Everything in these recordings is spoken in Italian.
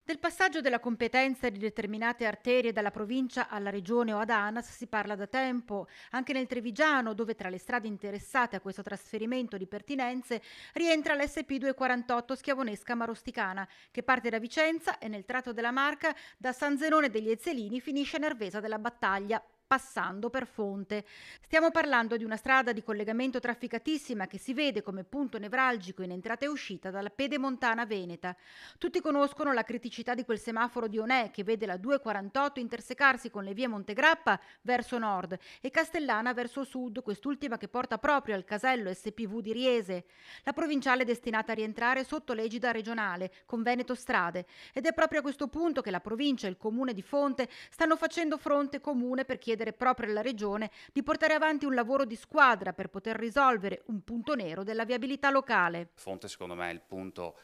Del passaggio della competenza di determinate arterie dalla provincia alla regione o ad ANAS si parla da tempo, anche nel Trevigiano, dove tra le strade interessate a questo trasferimento di pertinenze rientra l'SP248 Schiavonesca Marosticana, che parte da Vicenza e nel tratto della Marca da San Zenone degli Ezzelini finisce a Nervesa della Battaglia, passando per Fonte. Stiamo parlando di una strada di collegamento trafficatissima che si vede come punto nevralgico in entrata e uscita dalla pedemontana veneta. Tutti conoscono la criticità di quel semaforo di Onè che vede la 248 intersecarsi con le vie Montegrappa verso nord e Castellana verso sud, quest'ultima che porta proprio al casello SPV di Riese. La provinciale è destinata a rientrare sotto l'egida regionale con Veneto Strade ed è proprio a questo punto che la provincia e il comune di Fonte stanno facendo fronte comune per chiedere proprio alla regione di portare avanti un lavoro di squadra per poter risolvere un punto nero della viabilità locale. Fonte secondo me è il punto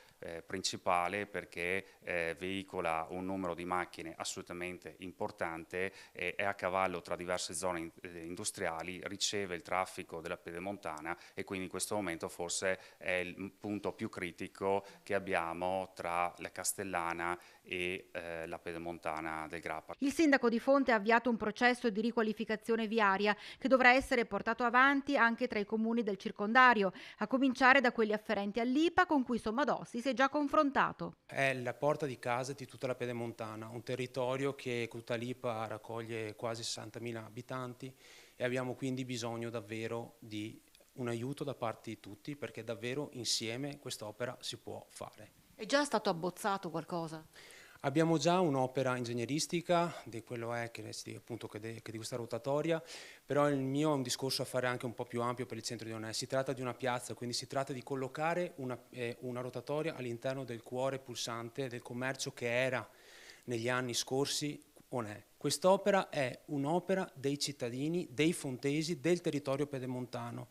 principale perché veicola un numero di macchine assolutamente importante, è a cavallo tra diverse zone industriali, riceve il traffico della pedemontana e quindi in questo momento forse è il punto più critico che abbiamo tra la Castellana e la pedemontana del Grappa. Il sindaco di Fonte ha avviato un processo di riqualificazione viaria che dovrà essere portato avanti anche tra i comuni del circondario, a cominciare da quelli afferenti all'IPA con cui Sommadossi si è già confrontato. È la porta di casa di tutta la Pedemontana, un territorio che con tutta l'IPA raccoglie quasi 60.000 abitanti e abbiamo quindi bisogno davvero di un aiuto da parte di tutti perché davvero insieme quest'opera si può fare. È già stato abbozzato qualcosa? Abbiamo già un'opera ingegneristica di quello è appunto che di questa rotatoria, però il mio è un discorso a fare anche un po' più ampio per il centro di Onè. Si tratta di una piazza, quindi si tratta di collocare una rotatoria all'interno del cuore pulsante del commercio che era negli anni scorsi Onè. Quest'opera è un'opera dei cittadini, dei fontesi, del territorio pedemontano.